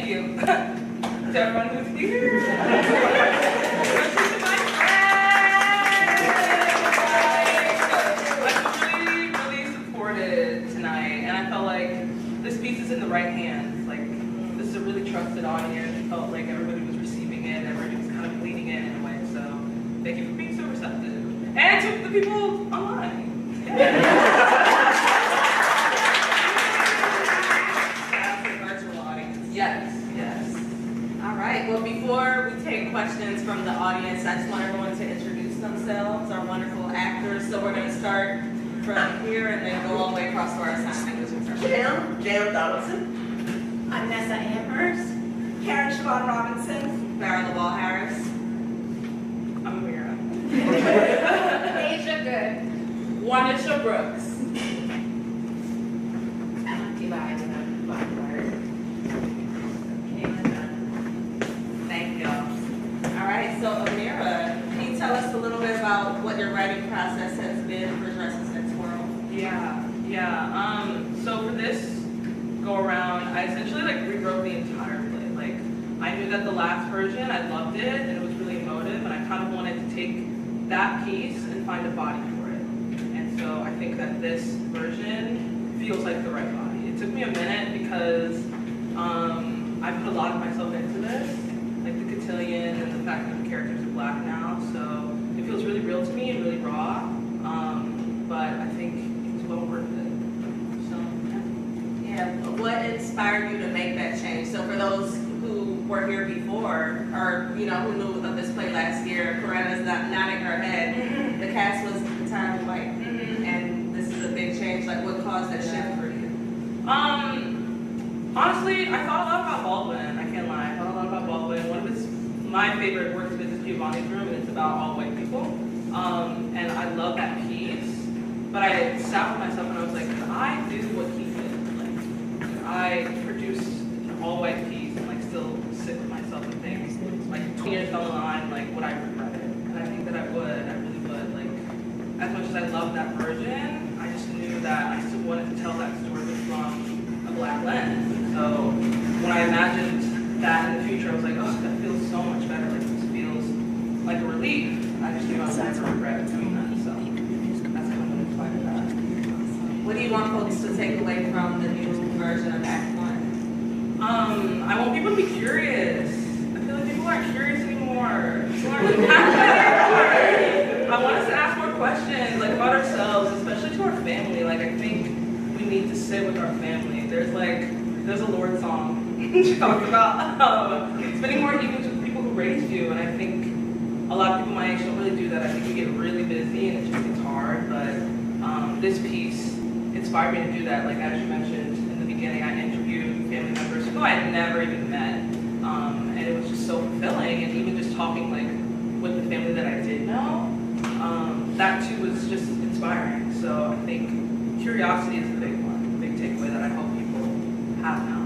thank you to everyone who's here. This piece is in the right hands. Like, this is a really trusted audience. It felt like everybody was receiving it, everybody was kind of leaning in a way. So, thank you for being so receptive. And to the people online. That's the virtual audience. Yes, yes. All right, well, before we take questions from the audience, I just want everyone to introduce themselves, our wonderful actors. So we're going to start from here and then go all the way across to our assignment. Jam Donaldson. I'm Nessa Amherst. Karen Siobhan Robinson. Farah Lawal Harris. I'm Mira. Asia Good. Wanisha Brooks. Thank you. All right, so Amira, can you tell us a little bit about what your writing process has been for Dresses That Twirl? Yeah. So for this go around, I essentially rewrote the entire play. Like, I knew that the last version, I loved it and it was really emotive, and I kind of wanted to take that piece and find a body for it. And so I think that this version feels like the right body. It took me a minute because I put a lot of myself into this, like the cotillion and the fact that the characters are black now. So it feels really real to me and really raw. But I think it's well worth it. So, Yeah, what inspired you to make that change? So for those who were here before, or who knew of this play last year, Corinna's nodding her head. The cast was entirely white, and this is a big change. Like, what caused that shift for you? Honestly, I thought a lot about Baldwin. I can't lie. I thought a lot about Baldwin. One of my favorite works of his is Giovanni's Room, and it's about all white people. And I love that piece. But I sat with myself and I was like, could I do what he did? Like, could I produce an all-white piece and still sit with myself and think, 20 years down the line, would I regret it? And I think that I would. I really would. As much as I love that version, I just knew that I still wanted to tell that story from a black lens. So when I imagined that in the future, I was like, oh, that feels so much better. This feels like a relief. I just knew I would never regret doing that. So that's kind of what inspired that. What do you want folks to take away from the new version of Act 1? I want people to be curious. I feel like people aren't curious anymore. People aren't passionate anymore. I want us to ask more questions, about ourselves, especially to our family. I think we need to sit with our family. There's a Lord song she talks about spending more evenings with people who raised you, and I think a lot of people my age don't really do that. I think we get really busy and it just gets hard, but this piece inspired me to do that. As you mentioned in the beginning, I interviewed family members who I had never even met, and it was just so fulfilling, and even just talking with the family that I did know, that too was just inspiring. So I think curiosity is the big one, the big takeaway that I hope people have now.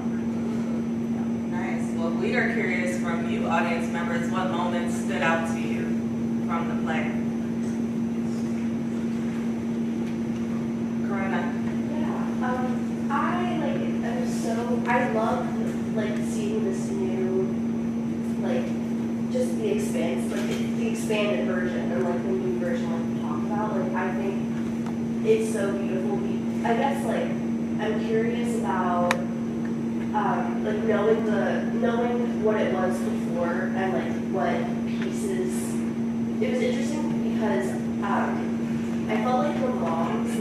Nice. Well, we are curious from you, audience members, what moments stood out to you from the play? Corinna? I love seeing this new, just the the expanded version and the new version we talked about. I think it's so beautiful. I guess I'm curious about knowing what it was before and what pieces. It was interesting because I felt like the moms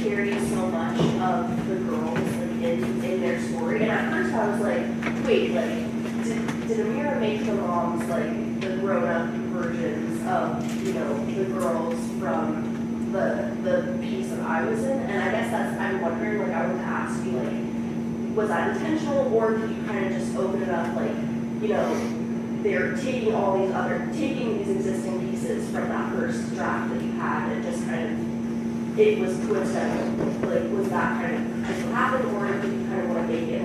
carry so much of the girls in their story, and at first I was like, wait, did Amira make the moms the grown-up versions of the girls from the piece that I was in? And I guess I'm wondering, I wanted to ask you, was that intentional, or did you kind of just open it up, they're taking these existing pieces from that first draft that you had, and just kind of, it was coincidental, was that kind of just what happened, or did you kind of want to make it,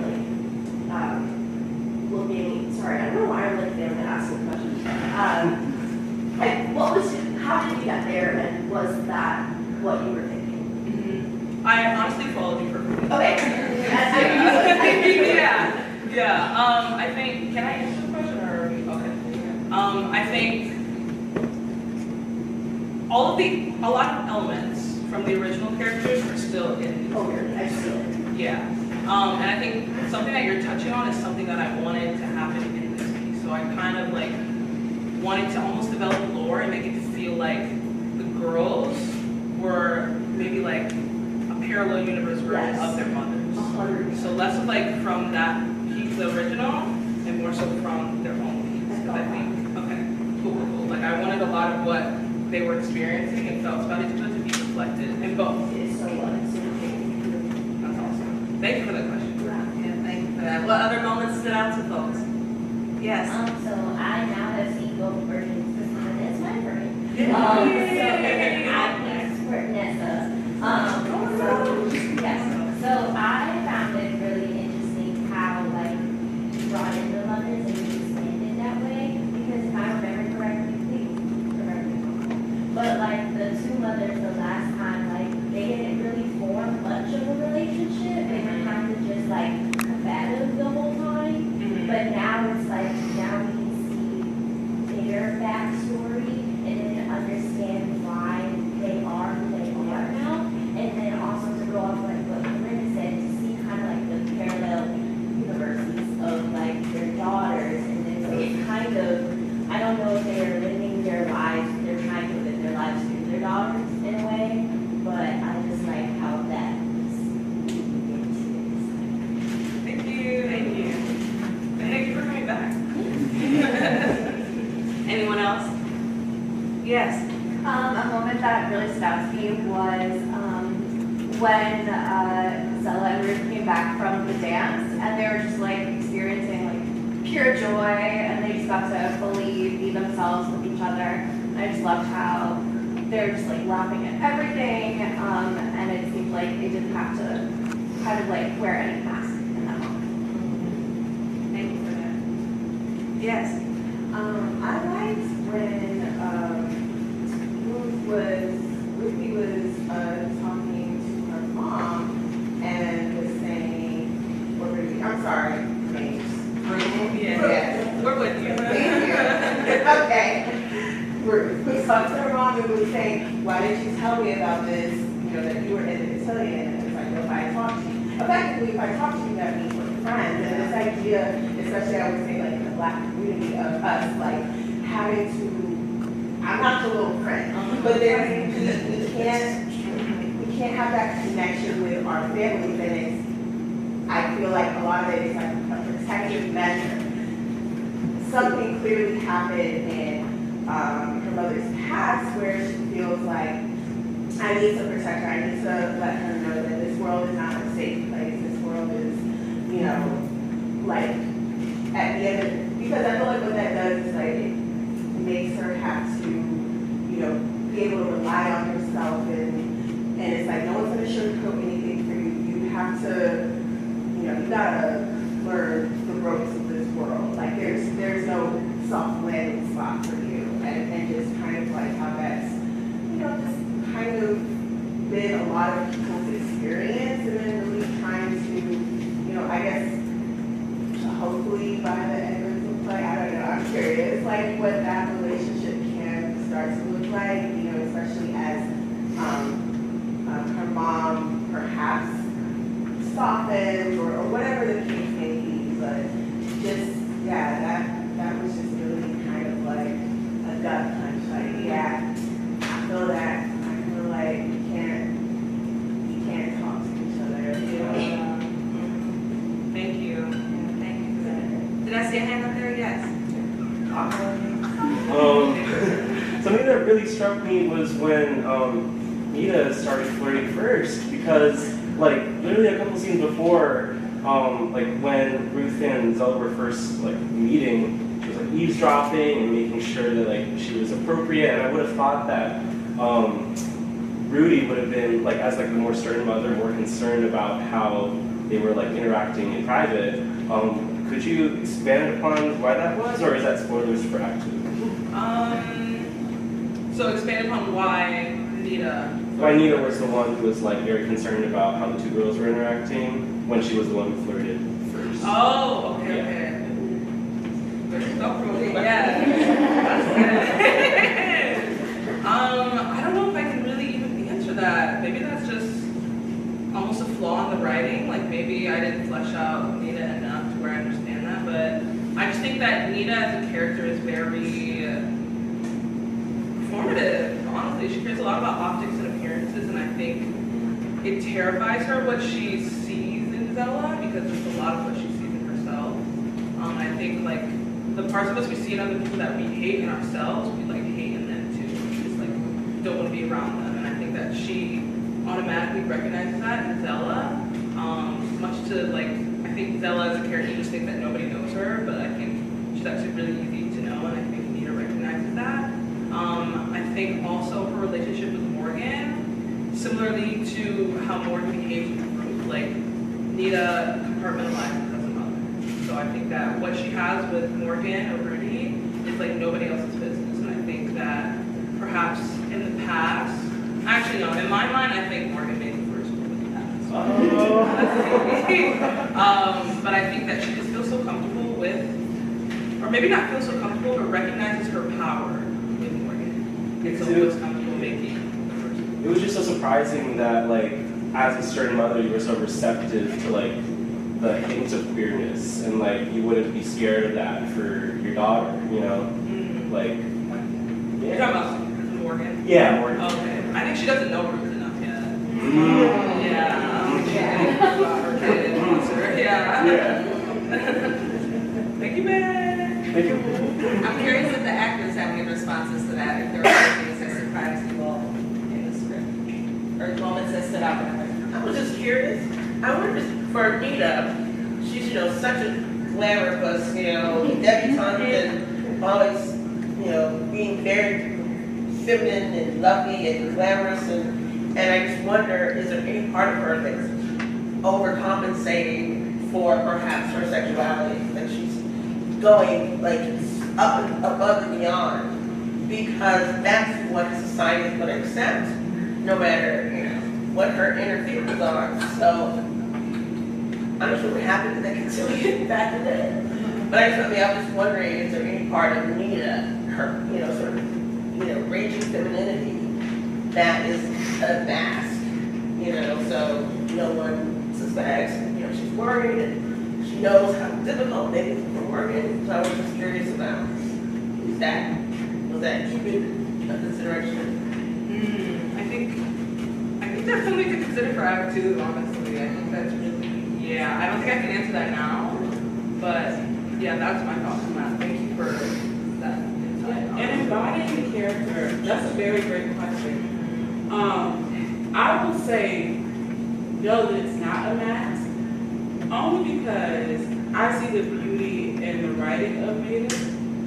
sorry, I don't know why I'm failing to ask the question. How did you get there, and was that what you were thinking? I honestly followed you perfectly. Okay. Yeah. think a lot of elements from the original characters are still in these characters. I see it. Yeah. And I think something that you're touching on is something that I wanted to happen in this piece. So I kind of like wanted to almost develop lore and make it feel like the girls were maybe like a parallel universe version of their mothers. 100%. So less of like from that piece, the original, and more so from their own piece. Because I think, okay, cool. Like I wanted a lot of what they were experiencing and felt about each other to be reflected in both. It is so what? That's awesome. Thank you for that question. Yeah, thank you for that. What other moments stood out to folks? Yes. So I now have seen both versions because mine is my brain. Yay. I picked Nessa. So I found it really interesting how like you brought in the mothers and you expanded that way because if I remember correctly, please correct me if I'm wrong. But like the two mothers the last time, like they didn't really form much of a relationship. They were kind of just like combative the whole time. But now it's like, now we can see their backstory and then understand why they are who they are now. And then also to go off like what Linda said, to see kind of like the parallel universes of like their daughters. And then so it's kind of, I don't know if they're living their lives, they're trying to live their lives through their daughters in a way. But I just like how that is Thank you. Thank you. Thank you for coming back. Anyone else? Yes. A moment that really stood out to me was when Zella and Ruth came back from the dance and they were just like experiencing like pure joy and they just got to fully be themselves with each other. And I just loved how they're just like laughing at everything and it seemed like they didn't have to kind of like wear any mask in that moment. Thank you for that. Yes. I liked when Ruthie was talking to her mom and was saying, or Ruthie, I'm sorry, names. Ruth? Yeah. We're with you. Thank you. Okay. Ruth was talking to her mom and was saying, why didn't you tell me about this, that you were in the cotillion? And it's like, well, if I talk to you, effectively, if I talk to you, that means we're friends. And this idea, especially I would say like in the Black community of us, like having to, I'm not your little friend, but there's, we can't have that connection with our families, and it's, I feel like a lot of it is like a protective measure. Something clearly happened in her mother's past where she feels like, I need to protect her, I need to let her know that this world is not a safe place, this world is, like, at the end of, because I feel like what that does is like, it makes her have to, be able to rely on herself, and it's like, no one's gonna sugarcoat anything for you. You have to, you gotta learn the ropes of this world. Like, there's no soft landing spot for you, and just kind of like how that's, just kind of been a lot of people's experience, and then really trying to, I guess, hopefully by the end of the play, I don't know, I'm curious, like what that relationship can start to look like, especially as her mom perhaps softens or whatever the case may be, but just, that was just really kind of like a gut punch, like, I feel that, I feel like you can't talk to each other, Thank you. Thank you for that. Did I see a hand up there? Yes. Something that really struck me was when Nita started flirting first, because like literally a couple scenes before, like when Ruth and Zella were first like meeting, she was like eavesdropping and making sure that like she was appropriate, and I would have thought that Rudy would have been like, as like the more stern mother, more concerned about how they were like interacting in private. Could you expand upon why that was, or is that spoilers for Act 2? So expand upon why Nita. Why Nita was the one who was like very concerned about how the two girls were interacting when she was the one who flirted first. Oh, okay, okay. Yeah. That's good. think that Nita as a character is very performative, honestly. She cares a lot about optics and appearances, and I think it terrifies her what she sees in Zella, because it's a lot of what she sees in herself. I think like the parts of us we see in other people that we hate in ourselves, we like hate in them too. We just like don't want to be around them, and I think that she automatically recognizes that in Zella. Much to like, I think Zella as a character, you just think that nobody knows her, but I think she's actually really easy to know, and I think Nita recognizes that. I think also her relationship with Morgan, similarly to how Morgan behaves with the group, like Nita compartmentalizes as a mother. So I think that what she has with Morgan or Rudy is like nobody else's business, and I think that perhaps in the past, actually no, in my mind I think Morgan made the first move in the past. But I think that she just feels so comfortable with, or maybe not feels so comfortable, but recognizes her power with Morgan. And so feels comfortable making the first move. It was just so surprising that, like, as a certain mother, you were so receptive to, like, the hints of queerness, and, like, you wouldn't be scared of that for your daughter, you know? Like, You're talking about Morgan? yeah, Morgan. Okay. I think she doesn't know Ruth enough yet. Yeah. Her kid. Yeah. Thank you, man. Thank you. I'm curious if the actors have any responses to that, if there were any things that surprised you all in the script, or moments that stood out. I was just curious. I wonder for Nita, she's, you know, such a glamorous, you know, debutante and always, you know, being very feminine and lovely and glamorous, and I just wonder, is there any part of her that's overcompensating for perhaps her sexuality, that she's going like up and above and beyond, because that's what society is going to accept, no matter, you know, what her inner feelings are. So I'm just really happy that they can still get back in there. But I was just wondering, is there any part of Nita, her, you know, sort of, you know, raging femininity that is a mask, you know, so no one suspects, you know, she's worried and she knows how difficult it is for working. So I was just curious about, was that even a consideration? I think that's something to consider for Act 2, honestly. I think that's really, yeah, I don't think I can answer that now, but yeah, that's my thoughts on that. Thank you for that insight. And embodying the character, that's a very great question. I would say, no, that it's not a mask, only because I see the beauty in the writing of Nita,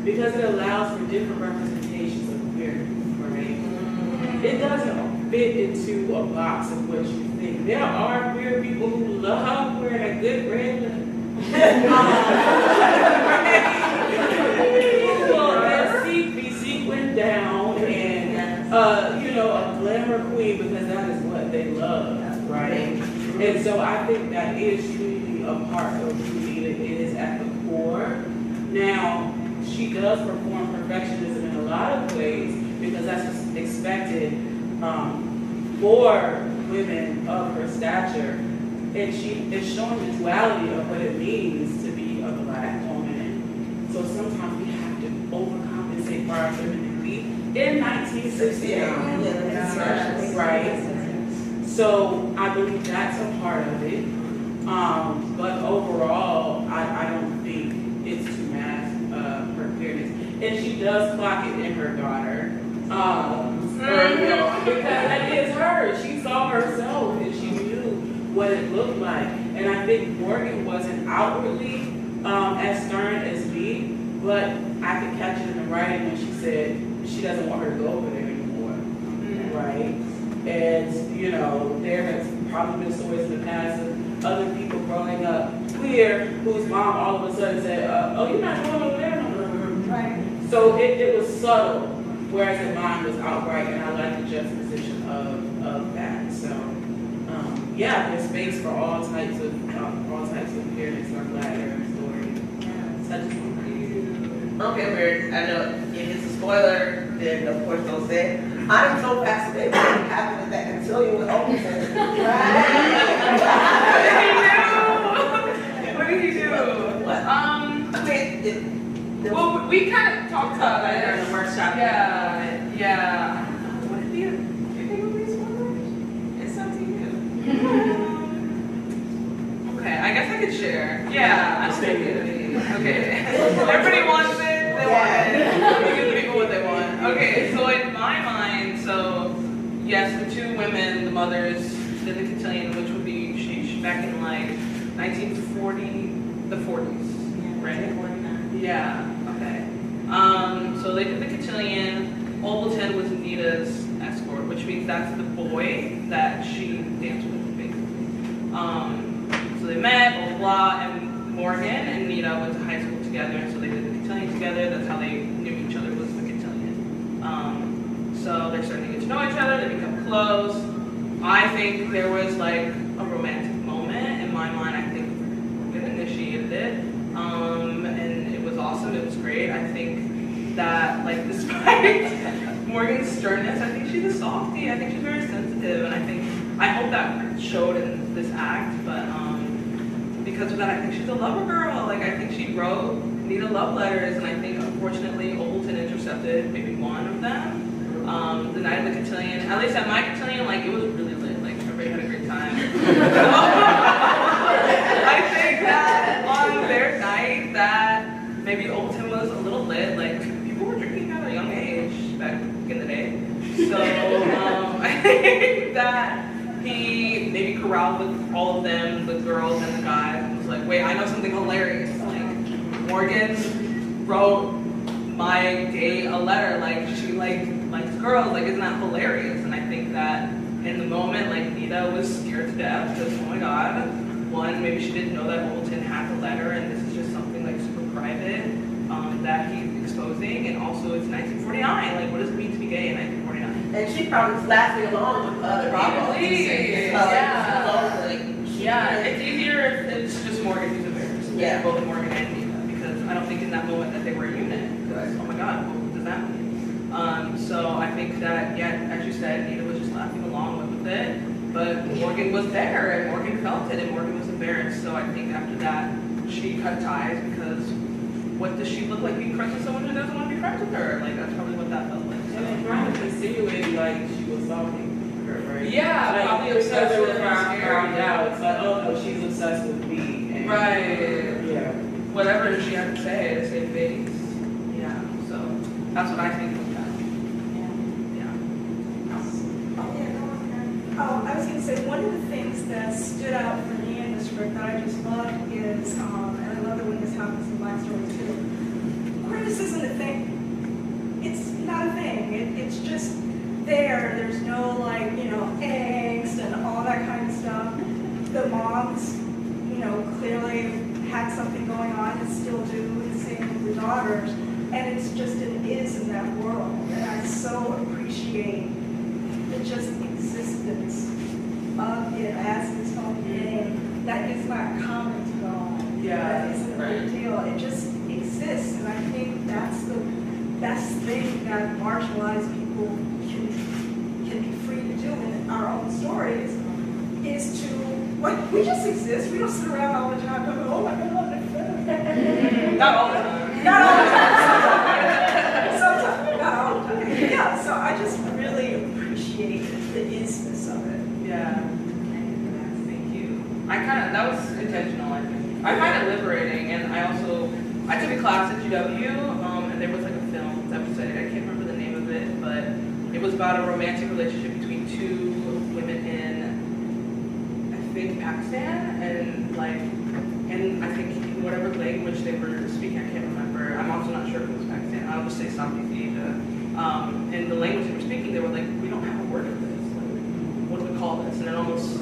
because it allows for different representations of queerness, right? It doesn't fit into a box of what you think. There are queer people who love wearing a good red lip. Be sequined down and, you know, a glamour queen, because that is what they love, right? And so I think that is truly a part of who Nita is at the core. Now, she does perform perfectionism in a lot of ways, because that's what's expected for women of her stature. And she is showing the duality of what it means to be a Black woman. So sometimes we have to overcompensate for our femininity in 1960, right? So I believe that's a part of it. But overall, I don't think it's to mask her queerness. And she does clock it in her daughter. Because that is her. She saw herself and she knew what it looked like. And I think Morgan wasn't outwardly as stern as me, but I could catch it in the writing when she said she doesn't want her to go over there anymore, right? And, you know, there has probably been stories in the past of other people growing up queer whose mom all of a sudden said, oh, you're not going over there? Right. So it was subtle, whereas in mine was outright, and I like the juxtaposition of that. So, yeah, there's space for all types of queerness or Black era story. Such as Okay, weird. I know if it's a spoiler, then of course don't say it. I'm so fascinated with what happened with that until you were open. What did he do? What? I mean, Well, we kind of talked about that it. in the workshop. Yeah, yeah. What did you think it would be spoilers? It's up to you. Okay, I guess I could share. Yeah, I Let's don't think take it. it'd be. Okay. Everybody wants it, they want it. You give people what they want. Okay, so in my mind, so yes, the two women, the mothers, did the cotillion, which would be back in like 1940, the 40s, right? 49. Yeah, okay. So they did the cotillion. Ovaltine was Nita's escort, which means that's the boy that she danced with, basically. So they met, blah, blah, blah, and Morgan and Nita went to high school together, so they did the cotillion together. That's how they knew each other, was the cotillion. So they're starting to get to know each other, they become close. I think there was like a romantic moment. In my mind, I think Morgan initiated it. And it was awesome, it was great. I think that, like, despite Morgan's sternness, I think she's a softie. I think she's very sensitive, and I hope that showed in this act, but because of that, I think she's a lover girl. Like, I think she wrote Nita love letters, and I think, unfortunately, Ovaltine intercepted maybe one of them. The night of the cotillion, at least at my cotillion, like, it was really lit. Like, everybody had a great time. I think that on their night, that maybe Ovaltine was a little lit. Like, people were drinking at a young age back in the day. So, I think that he maybe corralled with all of them, the girls and the guys, and was like, wait, I know something hilarious. Like, Morgan wrote my gay a letter, like, she likes girls, like, isn't that hilarious? And I think that in the moment, like, Nita was scared to death because, oh my god, one, maybe she didn't know that Ovaltine had the letter, and this is just something like super private that he's exposing, and also it's 1949, like, what does it mean to be gay in 1949? And she probably was laughing along with the other people. Yeah, it's easier if it's just Morgan who's embarrassed. Yeah. Both Morgan and Nita, because I don't think in that moment that they were a unit. Because, oh my god, what does that mean? So I think that, yeah, as you said, Nita was just laughing along with it, but Morgan was there, and Morgan felt it, and Morgan was embarrassed. So I think after that, she cut ties, because what does she look like being friends with someone who doesn't want to be friends with her? Like, that's probably what that felt like. So. And they kind of insinuated like she was stalking her, right? Yeah, like, probably because obsessed they with were her. found out. It's like, oh no, she's obsessed with me. And, Right. Yeah. Whatever she had to say face. Yeah, so that's what I think of that. Oh, I was going to say, one of the things that stood out for me in the script that I just loved is, and I love it when this happens in Black Story too, Chris isn't a thing. It's not a thing. It's just there. There's no, like, angst and all that kind of stuff. The moms, clearly had something going on and still do, the same with the daughters. And it's just an is in that world. And I so appreciate the just existence of it as its own thing. That is not common to God. Yeah, That isn't a right. big deal. It just exists. And I think that's the best thing that marginalized people can be free to do in our own stories, is to, we just exist. We don't sit around all the time going, oh my God, I'm feminine. Not all the time. Not all the time. Sometimes, not all the time. Yeah, so I just really appreciate the isness of it. Yeah. Thank you. That was intentional, I think. I find it liberating, and I took a class at GW, and there was like a film that was studied. I can't remember the name of it, but it was about a romantic relationship between two women in, I think, Pakistan, and I think in whatever language they were speaking, I can't remember. I'm also not sure if it was Pakistan. I'll just say Southeast Asia. In the language they were speaking, they were like, we don't have a word for this. Like, what do we call this? And it almost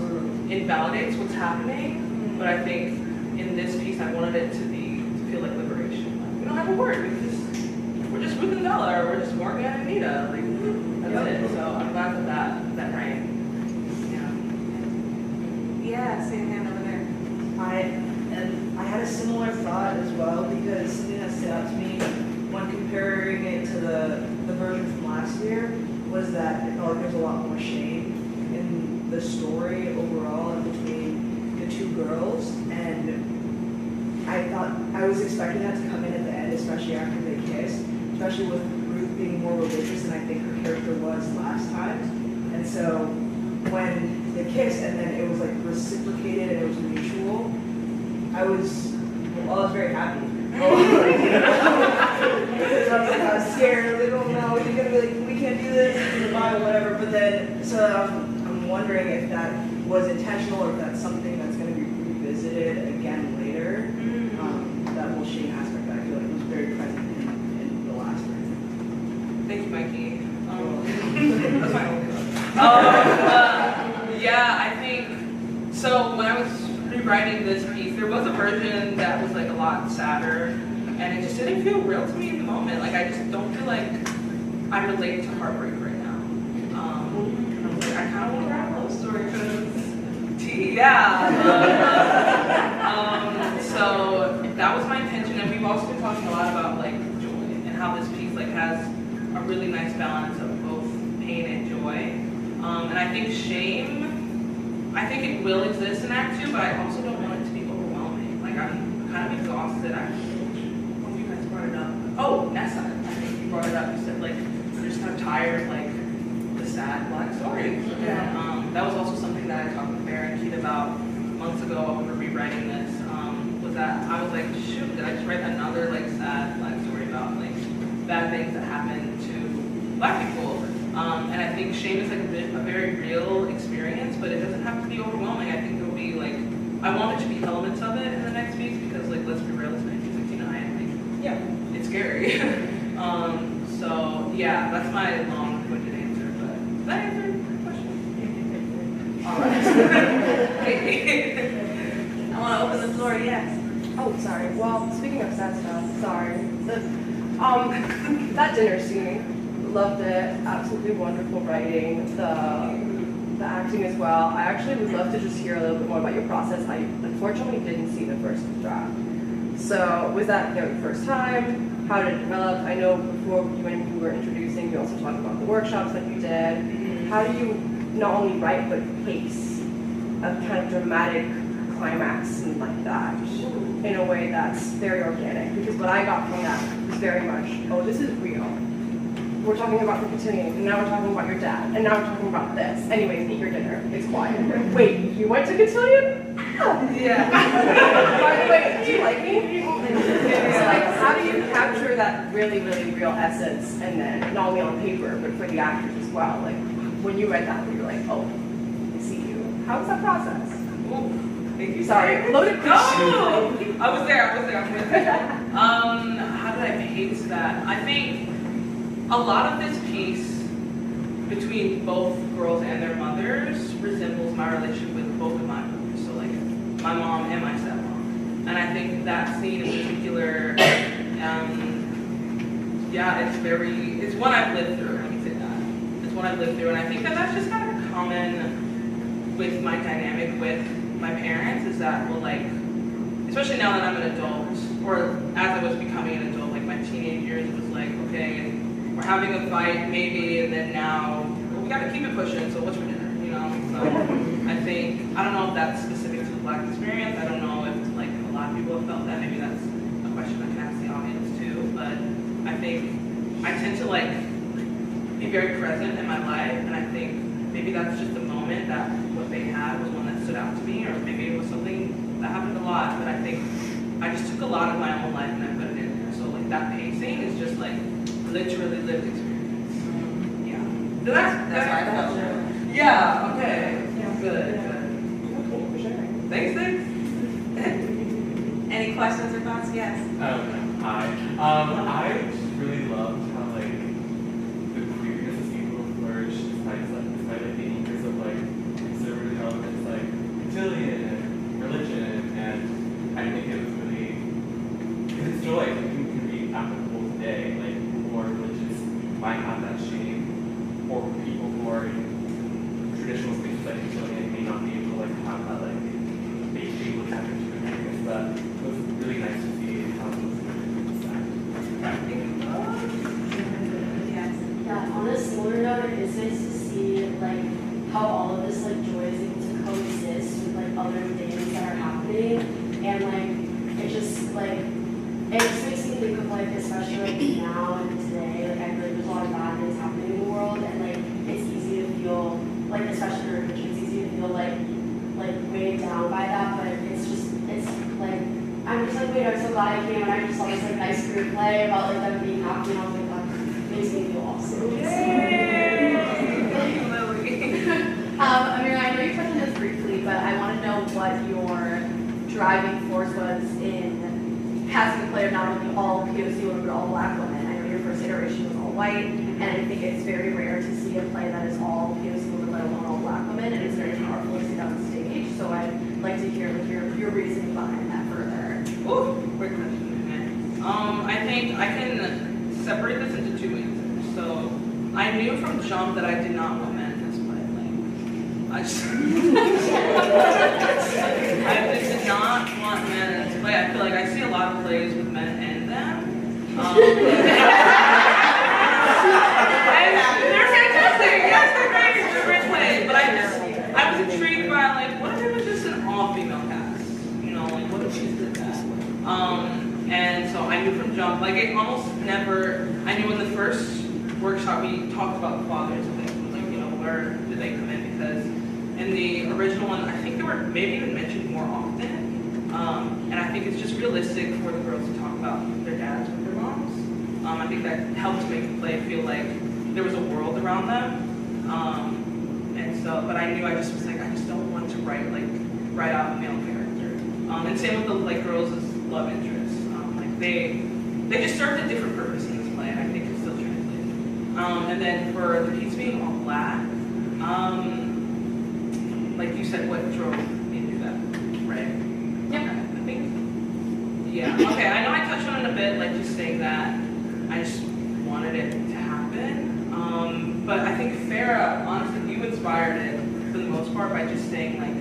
invalidates what's happening. But I think in this piece, I wanted it to feel like liberation. Like, we don't have a word. We're just Ruth and Bella, or we're just Morgan and Nita. Like, that's it. So I'm glad that rang. Yeah, same hand over there. I had a similar thought as well, because something that stood out to me when comparing it to the version from last year was that I felt like there's a lot more shame in the story overall and between the two girls, and I thought I was expecting that to come in at the end especially after they kissed, especially with Ruth being more religious than I think her character was last time. And so when they kissed and then it was like reciprocated and it was mutual, I was very happy. Because I was scared, like, oh no, you're gonna be like, we can't do this, in the Bible, whatever. But then, so I'm wondering if that was intentional or if that's something that's gonna be revisited again later. That whole shame aspect that I feel like was very present in the last version. Thank you, Mikey. That's my only yeah, I think, so when I was rewriting this piece, there was a version that was like a lot sadder, and it just didn't feel real to me in the moment. Like, I just don't feel like I relate to heartbreak right now. And I was like, I kind of want to write a love story because tea, yeah. So that was my intention, and we've also been talking a lot about like joy and how this piece like has a really nice balance of both pain and joy. And I think shame, I think it will exist in Act 2, but I also don't want it to be overwhelming. Like, I'm kind of exhausted. One of you guys brought it up. Oh, Nessa, I think you brought it up. You said, like, you're just kind of tired of, like, the sad Black stories. Yeah. And that was also something that I talked with Farah and Keta about months ago when we were rewriting this, was that I was like, shoot, did I just write another, like, sad Black story about, like, bad things that happened to Black people? And I think shame is like a very real experience, but it doesn't have to be overwhelming. I think it will be like, I want it to be elements of it in the next piece because, like, let's be real, it's 1969. Like, yeah, it's scary. So yeah, that's my long-winded answer. But does that answer your question? All right. I want to open the floor. Yes. Oh, sorry. Well, speaking of sad stuff, sorry. That dinner scene. Loved it, absolutely wonderful writing, the acting as well. I actually would love to just hear a little bit more about your process. I unfortunately didn't see the first draft. So was that the first time? How did it develop? I know before when you were introducing, you also talked about the workshops that you did. How do you not only write, but pace a kind of dramatic climax and like that in a way that's very organic? Because what I got from that was very much, oh, this is real. We're talking about the cotillion, and now we're talking about your dad, and now we're talking about this. Anyways, eat your dinner. It's quiet. Wait, you went to cotillion? Yeah. By the way, do you like me? So, like, how do you capture that really, really real essence, and then not only on paper, but for the actors as well? Like, when you read that, you were like, oh, I see you. How was that process? Ooh, thank you. Sorry, loaded question. No! I was there. How did I pace that? I think a lot of this piece between both girls and their mothers resembles my relationship with both of my mothers, so like my mom and my stepmom. And I think that scene in particular, yeah, it's one I've lived through, let me say that. It's one I've lived through, and I think that that's just kind of common with my dynamic with my parents, is that, well, like, especially now that I'm an adult, or as I was becoming an adult, like my teenage years was like, okay, we're having a fight maybe, and then now, well, we gotta keep it pushing, so what's for dinner, you know? So I think, I don't know if that's specific to the Black experience, I don't know if like a lot of people have felt that, maybe that's a question I can ask the audience too, but I think I tend to like be very present in my life, and I think maybe that's just a moment that what they had was one that stood out to me, or maybe it was something that happened a lot, but I think I just took a lot of my own life and I put it in there, so like that pacing is just like literally lived experience. Yeah. That's why I felt it. Yeah, okay. Good. Thanks. Any questions or thoughts? Yes. Hi. I just really loved how like the queerness of people flourished despite being years of like conservative elements like cotillion and religion, and I think it was really, because it's still like it can be applicable today, like more religious might have that shame, or people who are in traditional spaces like cotillion may not be able to like have that like be able to tap into experience, but it was really nice to see how those women Yes. Yeah, on a similar note, it is nice to see like how all of this like joy is able to coexist with like other things that are happening, and like it just makes me think of like especially like now and today, like I feel like there's a lot of bad things happening in the world, and like it's easy to feel like, especially for kids, it's easy to feel like weighed down by that. But it's like I'm just like, wait, I'm so glad I came, and I just saw this like nice screenplay about like them being happy, and I was like, that makes me feel awesome. Amira, I know you touched on this briefly, but I want to know what your driving force was in casting a play of not only all POC women, but all Black women. I know your first iteration was all white, and I think it's very rare to see a play that is all POC women, let alone all Black women, and it's very powerful to see that on stage. So I'd like to hear like your reasoning behind that further. Ooh, great question. I think I can separate this into two answers. So I knew from jump that I did not want men in this play. Like, I just did not want men in this play. I feel like I see a lot of plays with men in them. They're fantastic. Yes, they're great. They're great plays. But I was intrigued by like, what if it was just an all-female cast? You know, like what if she did that? And so I knew from jump, like it almost never, I knew in the first workshop we talked about the fathers and things, like, you know, where did they come in? Because in the original one, I think they were maybe even mentioned more often. And I think it's just realistic for the girls to talk about their dads with their moms. I think that helped make the play feel like there was a world around them. And so, but I knew I just was like, I just don't want to write out a male character. And same with the like girls as love interests. They just served a different purpose in this play, and I think it still translates. And then for the piece being all Black, like you said, what drove me to do that, right? Yeah. I think. Yeah. Okay. I know I touched on it a bit, like just saying that I just wanted it to happen. But I think Farah, honestly, you inspired it for the most part by just saying like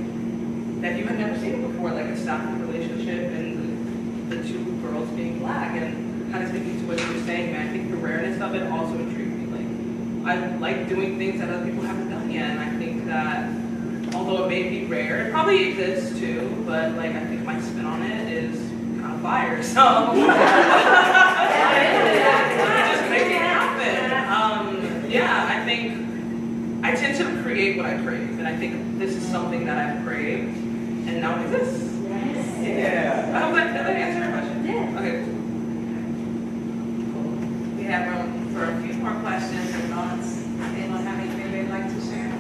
that you had never seen it before, like a staff relationship and the two girls being Black, and kind of speaking to what you were saying, man, I think the rareness of it also intrigued me. Like, I like doing things that other people haven't done yet, and I think that, although it may be rare, it probably exists too, but like, I think my spin on it is kind of fire, so. Just make it happen. Yeah, I think, I tend to create what I crave, and I think this is something that I've craved, and now it exists. Yeah. I hope that answered your question. Yeah. Okay. We have room for a few more questions or thoughts. Anyone have anything they'd like to share?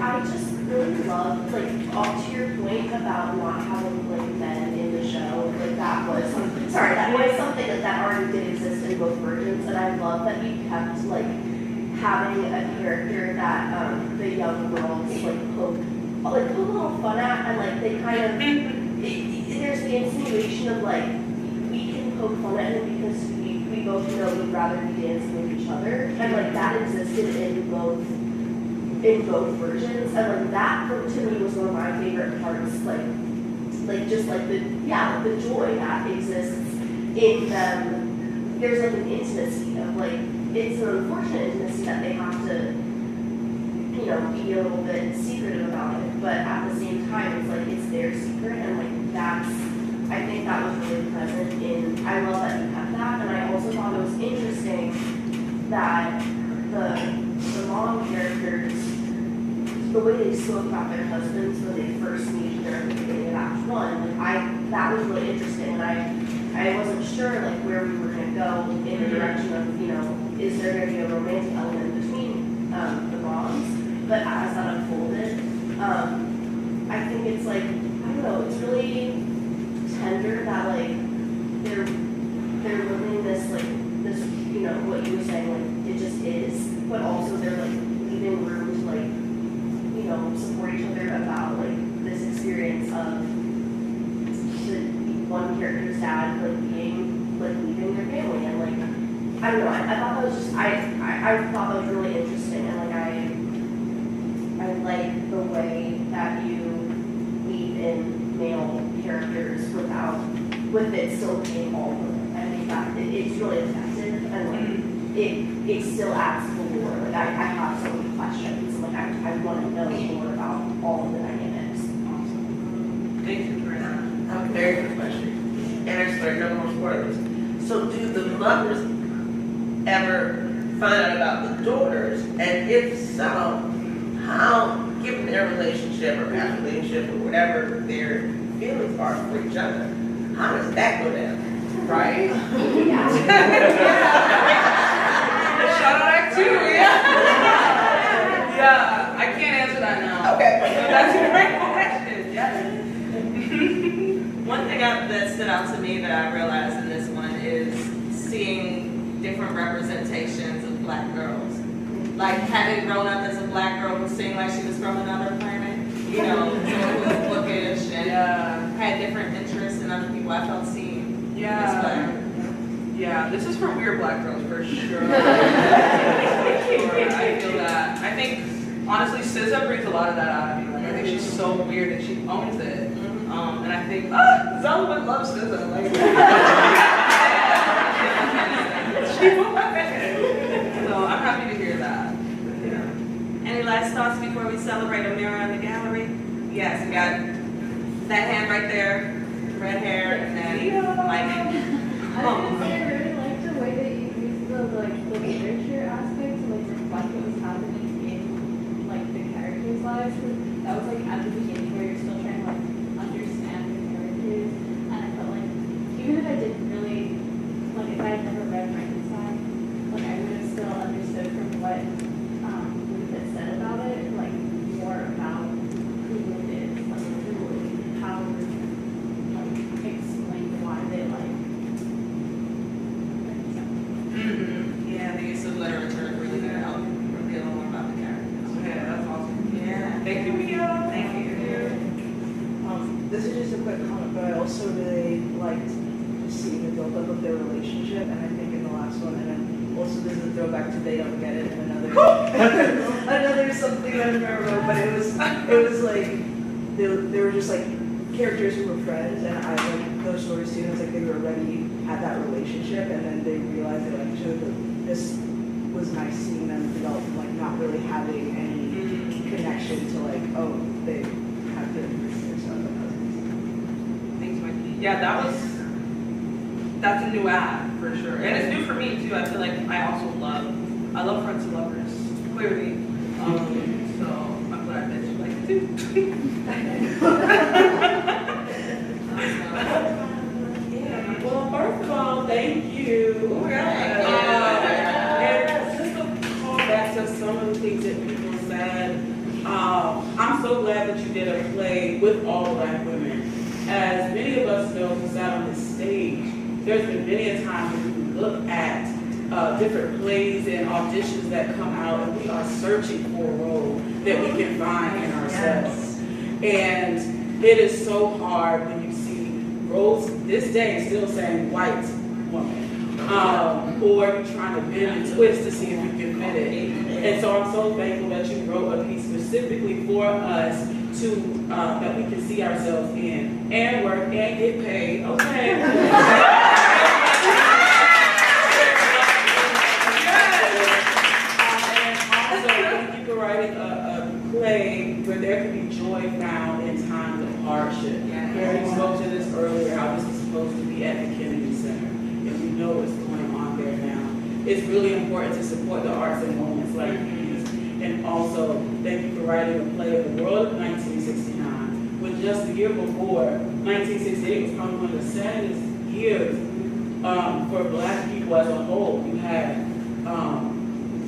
I just really love, like, off to your point about not having like men in the show, like that was something. Sorry, that was something that already did exist in both versions, and I love that you kept like having a character that the young girls like poke a little fun at, and like they kind of there's the insinuation of like we can poke fun at him because we both know we'd rather be dancing with each other, and like that existed in both versions, and like that to me was one of my favorite parts, like just like the joy that exists in them. There's like an intimacy of like, it's an unfortunate intimacy that they have to, you know, be a little bit secretive about it, but at the same time, it's like, it's their secret, and like, I think that was really present in, I love that you kept that, and I also thought it was interesting that the mom characters, the way they spoke about their husbands when they first meet each other at the beginning of Act 1, like that was really interesting, and I wasn't sure like where we were going to go in the direction of, you know, is there going to be a romantic element between the moms? But as that unfolded, I think it's like, I don't know, it's really tender that like they're living this like this, you know, what you were saying, like it just is, but also they're like leaving room to like, you know, support each other about like this experience of the one character's dad like being like leaving their family, and like I don't know, I thought that was just I thought that was really interesting, and like I like the way that you weave in male characters with it still being all women. I think that it's really effective, and like it still adds to the lore. Like I have so many questions, like I want to know more about all of the dynamics. Awesome. Thank you for that. works. So do the mothers ever find out about the daughters? And if so, how, given their relationship or past relationship or whatever their feelings are for each other, how does that go down? Right? Yeah. Shout out Act 2, yeah. Yeah, I can't answer that now. Okay. That's a great question, yes. One thing that stood out to me that I realized in this one is seeing different representations of Black girls. Like having grown up as a Black girl who seemed like she was from another planet, you know, someone who was bookish and had different interests in other people. I felt seen. Yeah, this is for weird Black girls for sure. I feel that. I think honestly, SZA brings a lot of that out of me. Like I think she's so weird and she owns it. And I think Zella would love SZA. Like, she would. So I'm happy to hear that. Any last thoughts before we celebrate Amira in the gallery? Yes, we got that hand right there, red hair, and then Mike. I was gonna say, I really liked the way that you used the literature aspect to reflect what was happening in the characters' lives. 'Cause that was at the beginning where you're still trying to understand the characters, and I felt like even if I didn't really if I had never read Frankenstein, I would have still understood from what Ruth had said about it, more about who Ruth is, how Ruth explained why they Yeah, the use of literature is really going to help reveal more about the characters. Yeah, that's awesome. Yeah. Thank you, Mia. Thank you. This is just a quick comment, but I also really liked seeing the build-up of their relationship, and I think in the last one, and then also this is a throwback to They Don't Get It, and another something I remember, but it was they were just characters who were friends, and I like those stories too. It's they were already had that relationship, and then they realized that this was nice seeing them develop from not really having any connection to they have to or stuff. Thanks, Mikey. Yeah, that's a new ad for sure. And it's new for me too. I feel like I love Friends to Lovers, clearly. So I'm glad that you like it too. Well, first of all, thank you. And just to call back to some of the things that people said, I'm so glad that you did a play with all Black women. As many of us know who sat on this stage, there's been many a time when we look at different plays and auditions that come out, and we are searching for a role that we can find in ourselves. And it is so hard when you see roles this day still saying white woman, or you're trying to bend and twist to see if you can fit it. And so I'm so thankful that you wrote a piece specifically for us to that we can see ourselves in and work and get paid. Okay. Writing a play where there can be joy found in times of hardship. Mary spoke to this earlier, how this is supposed to be at the Kennedy Center, and we know what's going on there now. It's really important to support the arts in moments like these. And also, thank you for writing a play of the world of 1969, when just the year before, 1968 was probably one of the saddest years for Black people as a whole. You had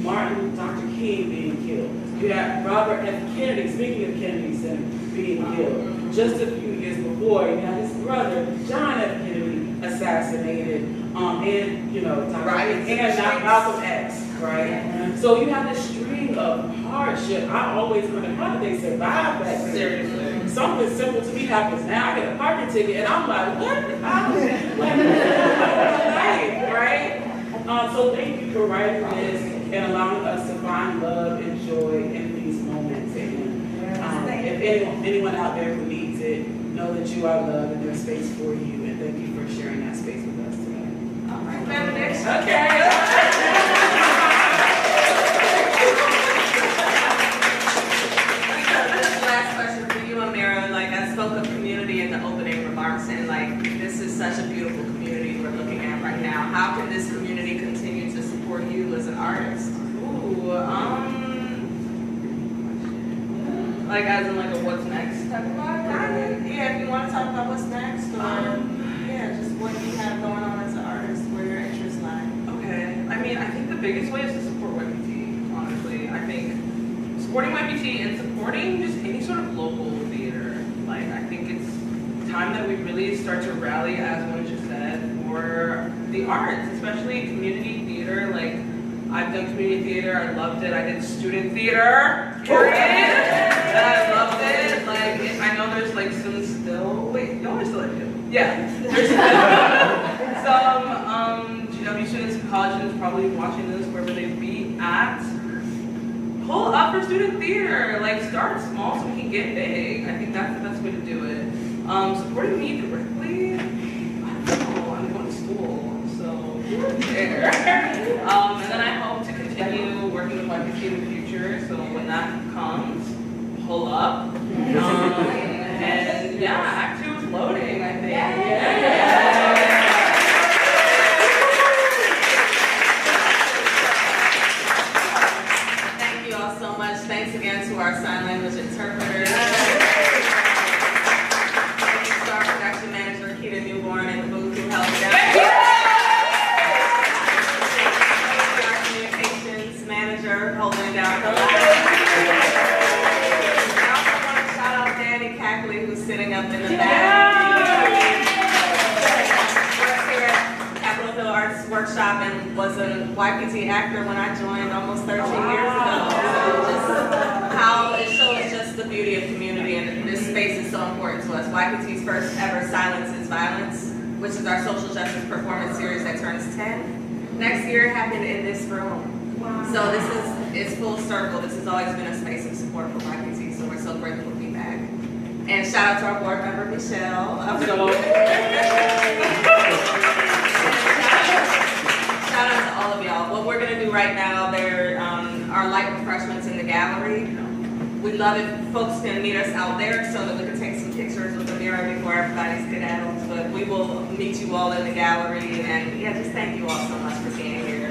Martin, Dr. King being killed. You had Robert F. Kennedy, speaking of Kennedy Center, being killed. Just a few years before, you had his brother, John F. Kennedy, assassinated, and Dr. King, and Malcolm X, right? So you have this string of hardship. I always wonder, how did they survive back then? Seriously. Something simple to me happens now. I get a parking ticket, and I'm like, what? How is life, right? So thank you for writing this and allowing us to find love and joy in these moments. And if anyone out there who needs it, know that you are loved and there's space for you. And thank you for sharing that space with us today. All right, next. Okay. Last question for you, Amira. I spoke of community me in the opening remarks saying like, this is such a beautiful community we're looking at right now. How can this community continue to support you as an artist? Ooh, like as in like a what's next type of vibe? Yeah, if you want to talk about what's next, or yeah, just what you have going on as an artist, where your interests lie. Okay, I mean, I think the biggest way is to support YPT, honestly. I think supporting YPT and supporting just any sort of local theater. Like, I think it's time that we really start to rally, as one just said, for the arts, especially community theater. Like, I've done community theater, I loved it. I did student theater, period, and I loved it. Like, I know there's like some still, wait, y'all are still at you. Yeah, there's some GW students and college students probably watching this wherever they be at. Pull up for student theater, like start small so we can get big. I think that's the best way to do it. Supporting me directly, I don't know, I'm going to school, so there. And then I hope to continue working with YPT in the future, so when that comes, pull up. And yeah, Act 2 is loading, I think. Thank you all so much. Thanks again to our sign language interpreters. Thank you to our production manager, Keta Newborn, and the booth who helped us out. Our communications manager holding down the line. I also want to shout out Danny Cackley, who's sitting up in the back. Works here at Capitol Hill Arts Workshop and was a YPT actor when I joined almost 13 years ago. So just how it shows just the beauty of community, and this space is so important to us. YPT's first ever Silence is Violence, which is our social justice performance series that turns 10. Next year happened in this room. So this is, it's full circle. This has always been a space of support for YPT, so we're so grateful to be back. And shout out to our board member, Michelle. Shout out to all of y'all. What we're gonna do right now, there are light refreshments in the gallery. We'd love if folks can meet us out there so that we can take some pictures with the mirror before everybody skedaddles. But we will meet you all in the gallery, and yeah, just thank you all so much for being here.